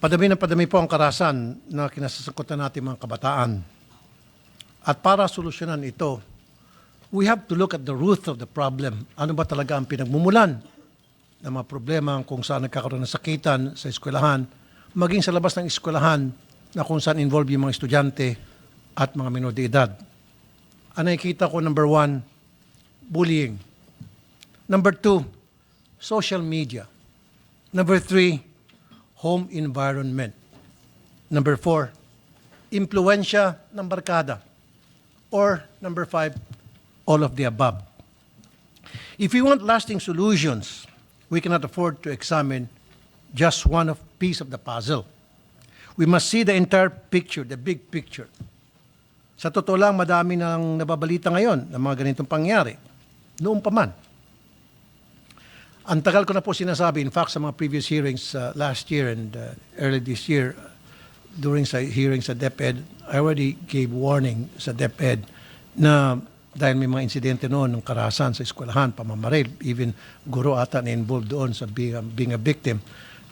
Padami na padami po ang karahasan na kinasasangkutan natin mga kabataan. At para solusyonan ito, we have to look at the root of the problem. Ano ba talaga ang pinagmumulan ng mga problema kung saan nagkakaroon ng sakitan sa eskwelahan, maging sa labas ng eskwelahan na kung saan involved yung mga estudyante at mga menor de edad. Ang nakikita ko, number 1, bullying. Number 2, social media. Number 3, home environment. Number 4, impluensya ng barkada. Or number 5, all of the above. If we want lasting solutions, we cannot afford to examine just one piece of the puzzle. We must see the entire picture, the big picture. Sa totoo lang, madami nang nababalita ngayon ng mga ganitong pangyari. Noon pa man. Ang tagal ko na po sinasabi, in fact, sa mga previous hearings last year and early this year, during sa hearings sa DepEd, I already gave warning sa DepEd na dahil may mga insidente noon ng karahasan sa eskwelahan, pamamaril, even guro ata na involved doon sa being a victim,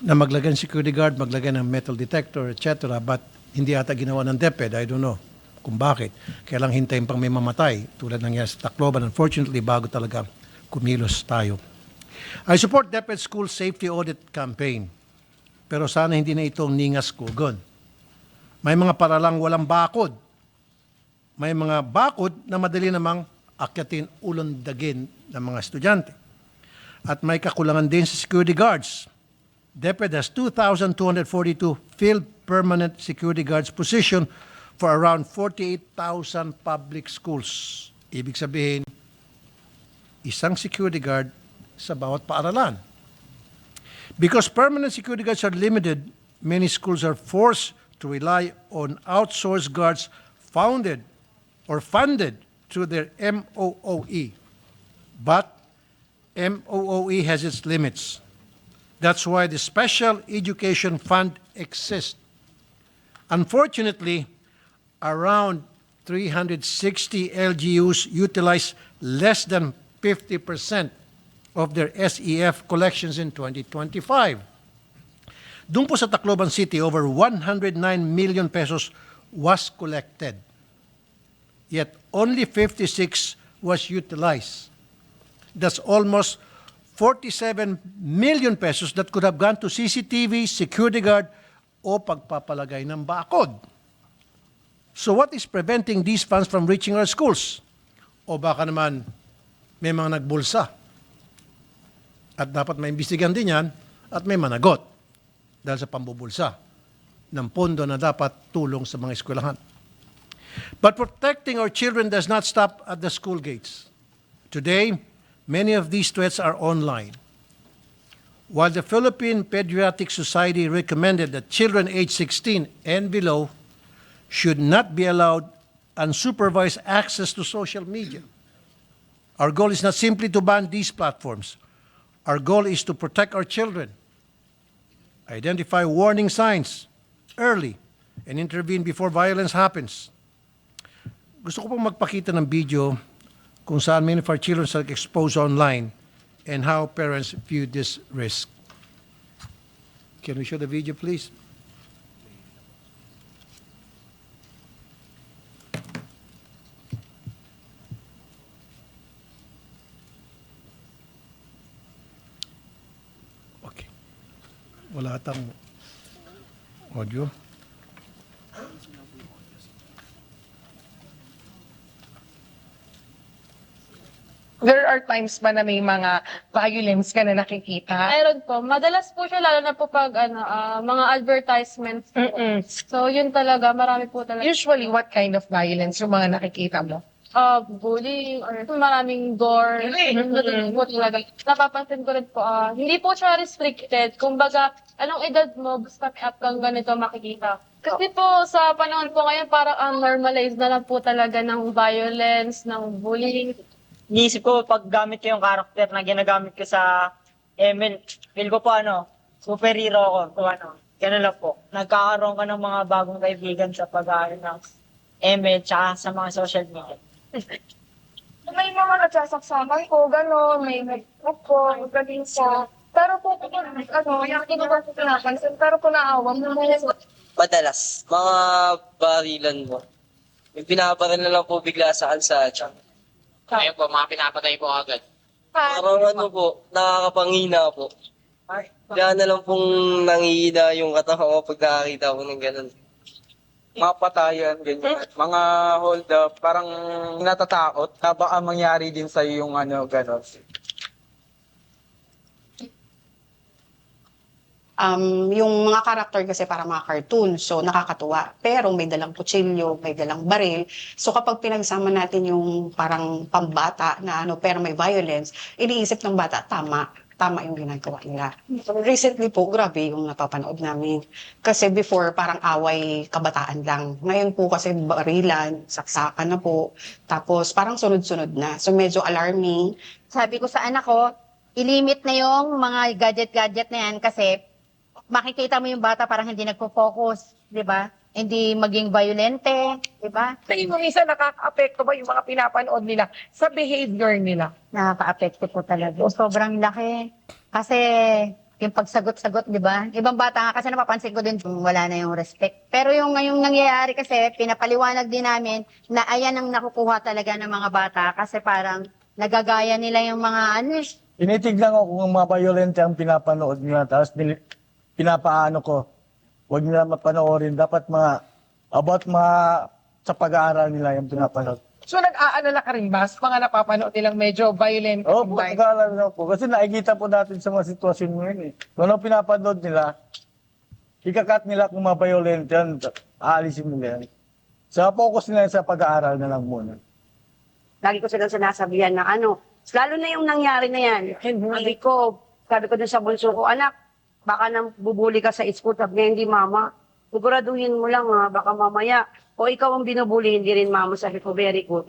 na maglagay ng security guard, maglagay ng metal detector, etc. But hindi ata ginawa ng DepEd. I don't know kung bakit. Kaya lang hintayin pang may mamatay tulad nangyari sa Tacloban. Unfortunately, bago talaga kumilos tayo. I support DepEd School Safety Audit Campaign. Pero sana hindi na itong ningas kugon. May mga paralang walang bakod. May mga bakod na madali namang akyatin, ulondagin ng mga estudyante. At may kakulangan din sa security guards. DepEd has 2,242 field permanent security guards position for around 48,000 public schools. Ibig sabihin, isang security guard sa bawat paaralan. Because permanent security guards are limited, many schools are forced to rely on outsourced guards founded or funded through their MOOE. But MOOE has its limits. That's why the Special Education Fund exists. Unfortunately, around 360 LGUs utilize less than 50% of their SEF collections in 2025. Doon po sa Tacloban City, over 109 million pesos was collected. Yet only 56 was utilized. That's almost 47 million pesos that could have gone to CCTV, security guard, o pagpapalagay ng bakod. So what is preventing these funds from reaching our schools? O baka naman may mga nagbulsa. At dapat maimbestigahan din yan at may managot dahil sa pambubulsa ng pondo na dapat tulong sa mga eskwelahan. But protecting our children does not stop at the school gates. Today, many of these threats are online. While the Philippine Pediatric Society recommended that children age 16 and below should not be allowed unsupervised access to social media, our goal is not simply to ban these platforms. Our goal is to protect our children, identify warning signs early, and intervene before violence happens. Gusto ko pong magpakita ng video kung saan many of our children are exposed online and how parents view this risk. Can we show the video, please? Okay. Wala atang audio. There are times ba na may mga violence ka na nakikita? Meron po. Madalas po siya, lalo na po pag mga advertisements po. So, yun talaga, marami po talaga. Usually, what kind of violence yung mga nakikita mo? Bullying or maraming door. Ganun po talaga. Napapansin ko rin po, hindi po siya restricted. Kumbaga, anong edad mo, basta may up kang ganito makikita. Kasi po, sa panahon po ngayon, parang normalized na lang po talaga ng violence, ng bullying. Iniisip ko, pag gamit ko yung karakter na ginagamit ko sa ML, feel ko po superhero ako. So ganun lang po. Nagkakaroon ka ng mga bagong kaibigan sa pag-aaral ng ML tsaka sa mga social media. May mga nagsasaksakan ko, gano'n, may nag-book ko, magdating sa Pero po, hindi ko po pinapansin, pero po naawa mo Madalas, mga barilan mo. May pinaparil na lang po bigla sa kalsada. Ayun po, mga pinapatay po agad. Parang ano po, nakakapangina po. Kaya na lang pong nangihina yung katawan ko pag nakakita ko ng ganun. Mga patayan, ganyan. Mga hold up, parang natatakot na baka mangyari din sa yung ano, gano'n. Yung mga karakter kasi para mga cartoon, so nakakatuwa. Pero may dalang kutsilyo, may dalang baril. So kapag pinagsama natin yung parang pambata na ano, pero may violence, iniisip ng bata, tama yung ginagawa nila. So recently po, grabe yung napapanood namin. Kasi before, parang away kabataan lang. Ngayon po kasi barilan, saksakan na po. Tapos parang sunod-sunod na. So medyo alarming. Sabi ko sa anak ko, ilimit na yung mga gadget-gadget na yan kasi makikita mo yung bata parang hindi nagpo-focus, di ba? Hindi maging violente, di ba? Tingin mo minsan nakaka-apekto ba yung mga pinapanood nila sa behavior nila? Nakaka-apekto po talaga. Sobrang laki. Kasi yung pagsagot-sagot, di ba? Ibang bata nga kasi napapansin ko din wala na yung respect. Pero yung ngayong nangyayari kasi, pinapaliwanag din namin na ayan ang nakukuha talaga ng mga bata kasi parang nagagaya nila yung mga ano. Tinitignan ko kung mga violent ang pinapanood nila, tapos pinapaano ko, huwag nila mapanoorin. Dapat about sa pag-aaral nila yung pinapanood. So nag-aalala ka rin ba sa mga napapanood nilang medyo violent? Oo po, nag-aaral na po. Kasi nakikita po natin sa mga sitwasyon ngayon eh. Kung ano pinapanood nila, ikakat nila kung mga violent yan, aalisin nila yan. So focus nila sa pag-aaral na lang muna. Lagi ko silang sinasabihan na lalo na yung nangyari na yan. Sabi ko dun sa bunso ko, anak, baka nang bubuli ka sa school, sabi niya, hindi mama. Siguraduhin mo lang ha, baka mamaya. O ikaw ang binubuli, hindi rin mama. Sabi ko, very good.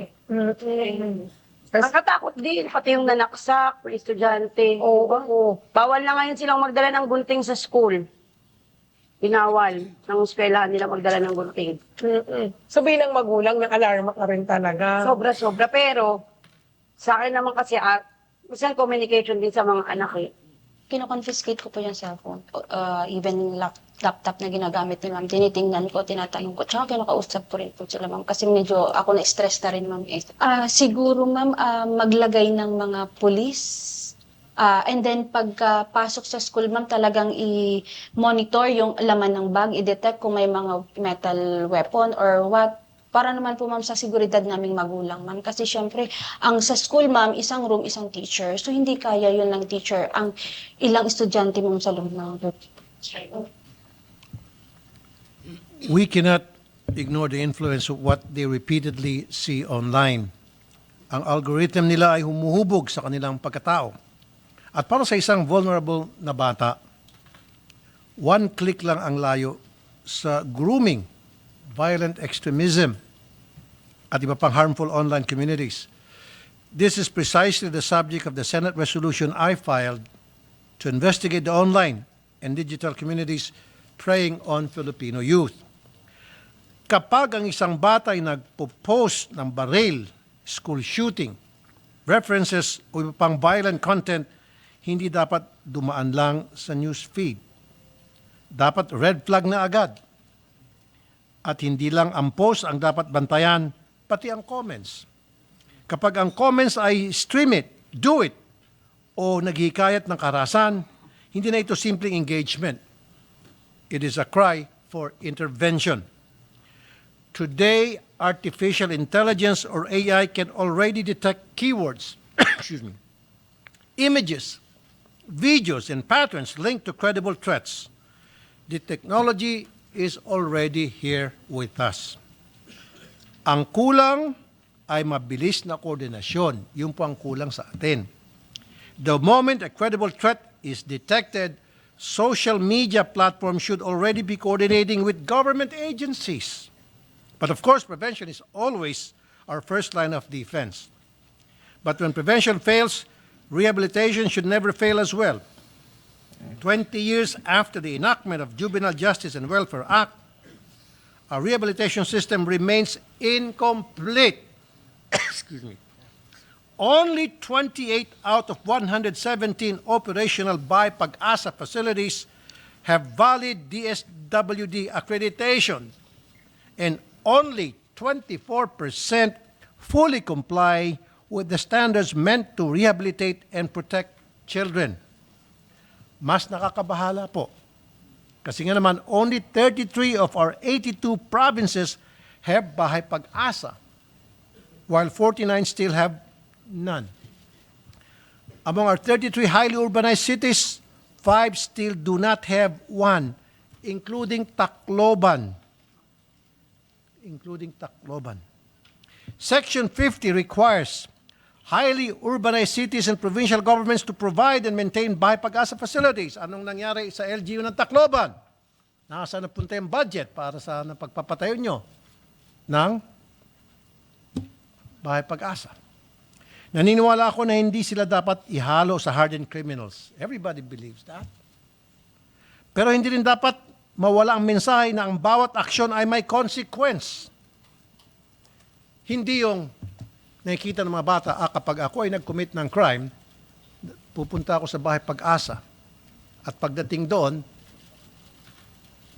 Nakatakot din, pati yung nanaksak, estudyante. Oo. Bawal na ngayon silang magdala ng gunting sa school. Binawal ng eskwelahan nila magdala ng gunting. So bilang magulang, nang-alarma ka rin talaga. Sobra-sobra. Pero, sa akin naman kasi, minsan communication din sa mga anak eh. Kino-confiscate ko po yung cellphone. Even laptop na ginagamit ni ma'am, tinitingnan ko, tinatanong ko, tsaka kinakausap ko rin po sila ma'am. Kasi medyo ako na-stress na rin ma'am. Siguro ma'am, maglagay ng mga pulis. And then pagpasok sa school ma'am, talagang i-monitor yung laman ng bag, i-detect kung may mga metal weapon or what. Para naman po ma'am sa seguridad naming magulang ma'am. Kasi syempre, ang sa school ma'am, isang room, isang teacher. So hindi kaya yun ng teacher ang ilang estudyante ma'am sa loob ng room. We cannot ignore the influence of what they repeatedly see online. Ang algorithm nila ay humuhubog sa kanilang pagkatao. At para sa isang vulnerable na bata, one click lang ang layo sa grooming, violent extremism, at iba pang harmful online communities. This is precisely the subject of the Senate resolution I filed to investigate the online and digital communities preying on Filipino youth. Kapag ang isang bata ay nagpo-post ng baril, school shooting, references o iba pang violent content, hindi dapat dumaan lang sa news feed. Dapat red flag na agad. At hindi lang ang post ang dapat bantayan, pati ang comments. Kapag ang comments ay stream it, do it, o naghihikayat ng karahasan, hindi na ito simpleng engagement. It is a cry for intervention. Today, artificial intelligence or AI can already detect keywords, images, videos, and patterns linked to credible threats. The technology is already here with us. Ang kulang ay mabilis na koordinasyon. Yun po ang kulang sa atin. The moment a credible threat is detected, social media platforms should already be coordinating with government agencies. But of course, prevention is always our first line of defense. But when prevention fails, rehabilitation should never fail as well. 20 years after the enactment of Juvenile Justice and Welfare Act, our rehabilitation system remains incomplete. Excuse me. only 28 out of 117 operational by Pag-asa facilities have valid DSWD accreditation, and only 24% fully comply with the standards meant to rehabilitate and protect children. Mas nakakabahala po. Kasi nga naman, only 33 of our 82 provinces have Bahay Pag-asa, while 49 still have none. Among our 33 highly urbanized cities, 5 still do not have one, including Tacloban. Section 50 requires highly urbanized cities and provincial governments to provide and maintain Bahay Pag-asa facilities. Anong nangyari sa LGU ng Tacloban? Nasaan na punta yung budget para sa pagpapatayo nyo ng Bahay Pag-asa? Naniniwala ako na hindi sila dapat ihalo sa hardened criminals. Everybody believes that. Pero hindi rin dapat mawala ang mensahe na ang bawat aksyon ay may consequence. Hindi yung nakikita ng mga bata, kapag ako ay nag-commit ng crime, pupunta ako sa Bahay Pag-asa. At pagdating doon,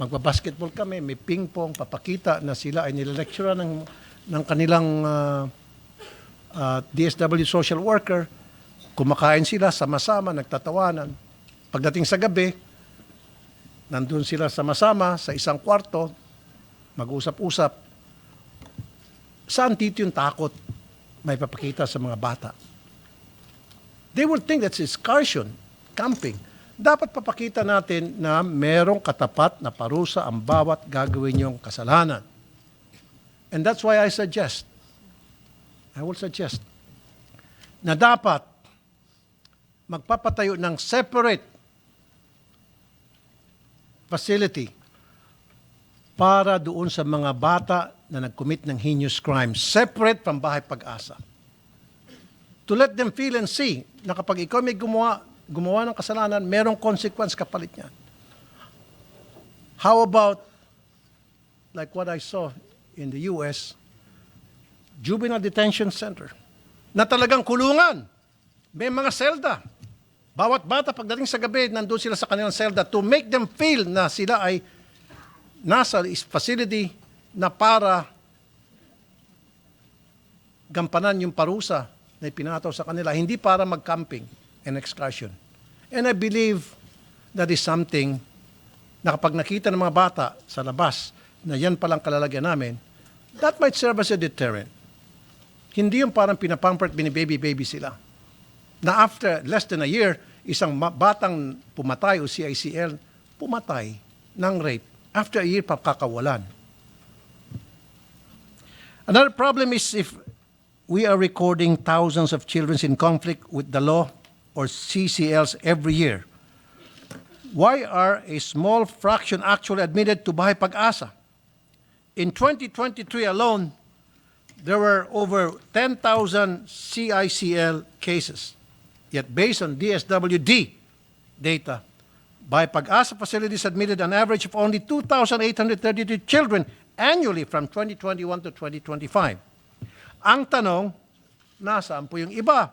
magbabasketball kami, may ping-pong, papakita na sila ay nilalektura ng kanilang DSW social worker, kumakain sila, sama-sama, nagtatawanan. Pagdating sa gabi, nandun sila sama-sama sa isang kwarto, mag-usap-usap. Saan dito yung takot may papakita sa mga bata? They will think that's excursion, camping. Dapat papakita natin na merong katapat na parusa ang bawat gagawin yung kasalanan. And that's why I will suggest na dapat magpapatayo ng separate facility para doon sa mga bata na nag-commit ng heinous crimes, separate from Bahay Pag-asa. To let them feel and see na kapag ikaw may gumawa ng kasalanan, merong consequence kapalit niyan. How about, like what I saw in the US, juvenile detention center, na talagang kulungan. May mga selda. Bawat bata pagdating sa gabi, nandun sila sa kanilang selda to make them feel na sila ay nasa facility na para gampanan yung parusa na ipinataw sa kanila, hindi para mag-camping and excursion. And I believe that is something na kapag nakita ng mga bata sa labas na yan palang kalalagyan namin, that might serve as a deterrent. Hindi yung parang pinapamper at binibaby-baby sila. Na after less than a year, isang batang pumatay o CICL, pumatay ng rape. After a year, pakakawalan. Another problem is if we are recording thousands of children in conflict with the law or CCLs every year. Why are a small fraction actually admitted to Bahay Pag-asa? In 2023 alone, there were over 10,000 CICL cases. Yet based on DSWD data, Bahay Pag-asa facilities admitted an average of only 2,832 children annually from 2021 to 2025. Ang tanong, nasaan po yung iba?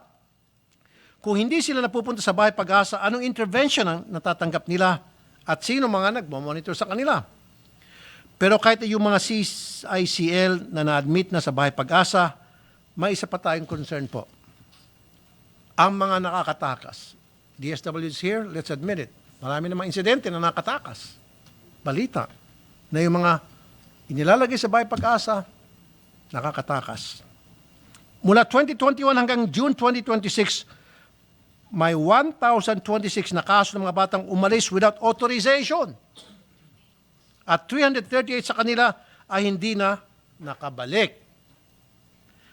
Kung hindi sila napupunta sa Bahay Pag-asa, anong intervention ang natatanggap nila at sino mga nagmamonitor sa kanila? Pero kahit yung mga CICL na na-admit na sa Bahay Pag-asa, may isa pa tayong concern po. Ang mga nakakatakas. DSW is here, let's admit it. Marami namang insidente na nakatakas. Balita na yung mga inilalagay sa Bahay Pag-asa, nakakatakas. Mula 2021 hanggang June 2026, may 1,026 na kaso ng mga batang umalis without authorization. At 338 sa kanila ay hindi na nakabalik.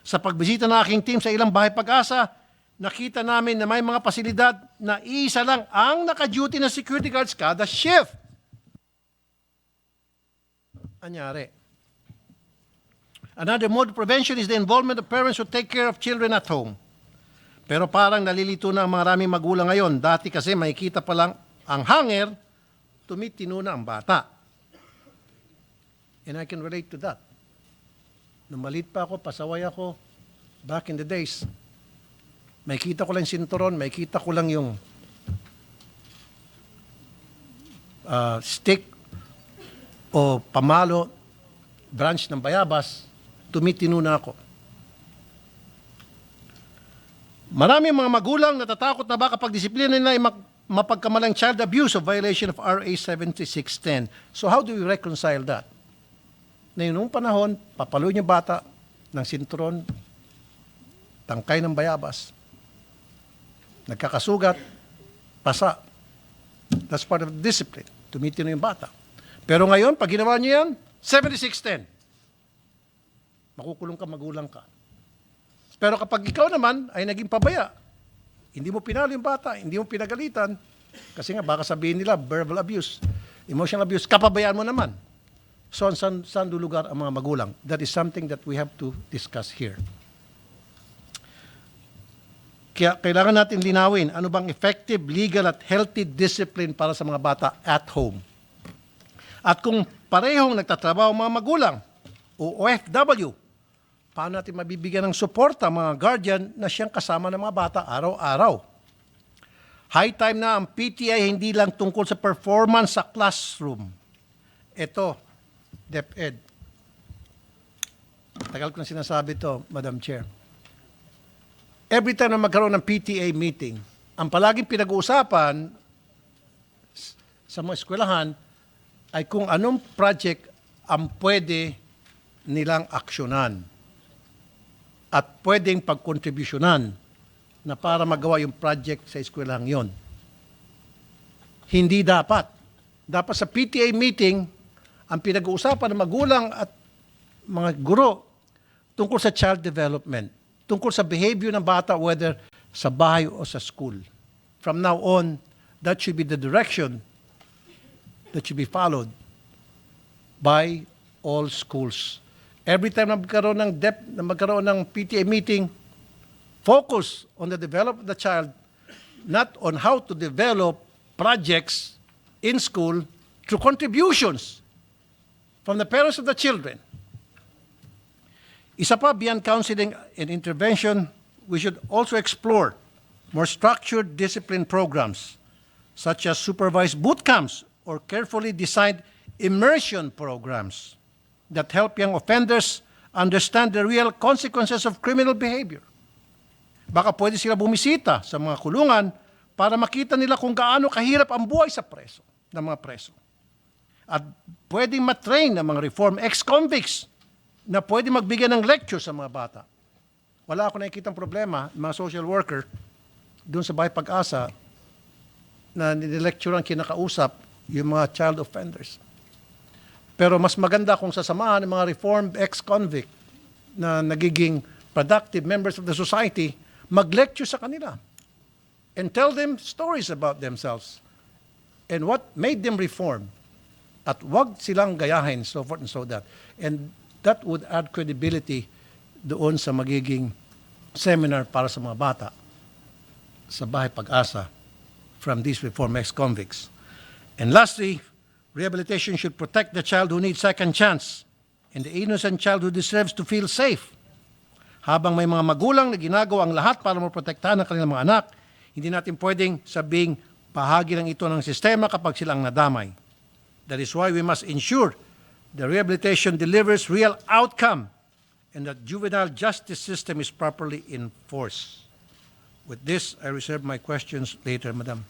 Sa pagbisita ng aking team sa ilang Bahay Pag-asa, nakita namin na may mga pasilidad na isa lang ang naka-duty na security guards kada shift. Anyari. Another mode of prevention is the involvement of parents who take care of children at home. Pero parang nalilito na ang maraming magulang ngayon. Dati kasi makikita pa lang ang hanger, tumitino na ang bata. And I can relate to that. Nung maliit pa ako, pasaway ako, back in the days, May kita ko lang yung sinturon, may kita ko lang yung stick o pamalo, branch ng bayabas, tumitino na ako. Marami mga magulang natatakot na baka pagdisiplina nila ay mapagkamalang child abuse o violation of RA 7610. So how do we reconcile that? Na yun, nung panahon, papalo niyo bata ng sinturon, tangkay ng bayabas, nagkakasugat, pasa. That's part of the discipline. Tumitino yung bata. Pero ngayon, pag ginawa niyo yan, 7610. Makukulong ka, magulang ka. Pero kapag ikaw naman ay naging pabaya, hindi mo pinalo yung bata, hindi mo pinagalitan, kasi nga baka sabihin nila verbal abuse, emotional abuse, kapabayaan mo naman. So saan lulugar ang mga magulang? That is something that we have to discuss here. Kaya kailangan natin linawin ano bang effective, legal at healthy discipline para sa mga bata at home. At kung parehong nagtatrabaho ang mga magulang o OFW, paano natin mabibigyan ng suporta mga guardian na siyang kasama ng mga bata araw-araw? High time na ang PTA hindi lang tungkol sa performance sa classroom. Ito, DepEd. Tagal ko na sinasabi ito, Madam Chair. Every time na magkaroon ng PTA meeting, ang palaging pinag-uusapan sa mga eskwelahan ay kung anong project ang pwede nilang aksyonan at pwedeng pagkontribusyonan na para magawa yung project sa eskwelahan yon. Hindi dapat. Dapat sa PTA meeting, ang pinag-uusapan ng magulang at mga guro tungkol sa child development, tungkol sa behavior ng bata, whether sa bahay o sa school. From now on, that should be the direction that should be followed by all schools. Every time na magkaroon ng PTA meeting, focus on the development of the child, not on how to develop projects in school through contributions from the parents of the children. Isa pa, beyond counseling and intervention, we should also explore more structured discipline programs, such as supervised boot camps or carefully designed immersion programs that help young offenders understand the real consequences of criminal behavior. Baka pwede sila bumisita sa mga kulungan para makita nila kung gaano kahirap ang buhay sa preso, ng mga preso. At pwedeng matrain ng mga reform ex-convicts na pwede magbigay ng lecture sa mga bata. Wala ako nakikitang problema, mga social worker, doon sa Bahay Pag-asa, na nilecture ang kinakausap yung mga child offenders. Pero mas maganda kung sasamahan ng mga reformed ex-convict na nagiging productive members of the society, mag-lecture sa kanila and tell them stories about themselves and what made them reform. At wag silang gayahin, so forth and so that. And that would add credibility doon sa magiging seminar para sa mga bata sa Bahay Pag-asa from these reformed ex-convicts. And lastly, rehabilitation should protect the child who needs second chance and the innocent child who deserves to feel safe. Habang may mga magulang na ginagawa ang lahat para maprotektahan ang kanilang mga anak, hindi natin pwedeng sabing bahagi lang ito ng sistema kapag silang nadamay. That is why we must ensure the rehabilitation delivers real outcome and that juvenile justice system is properly enforced. With this, I reserve my questions later, Madam.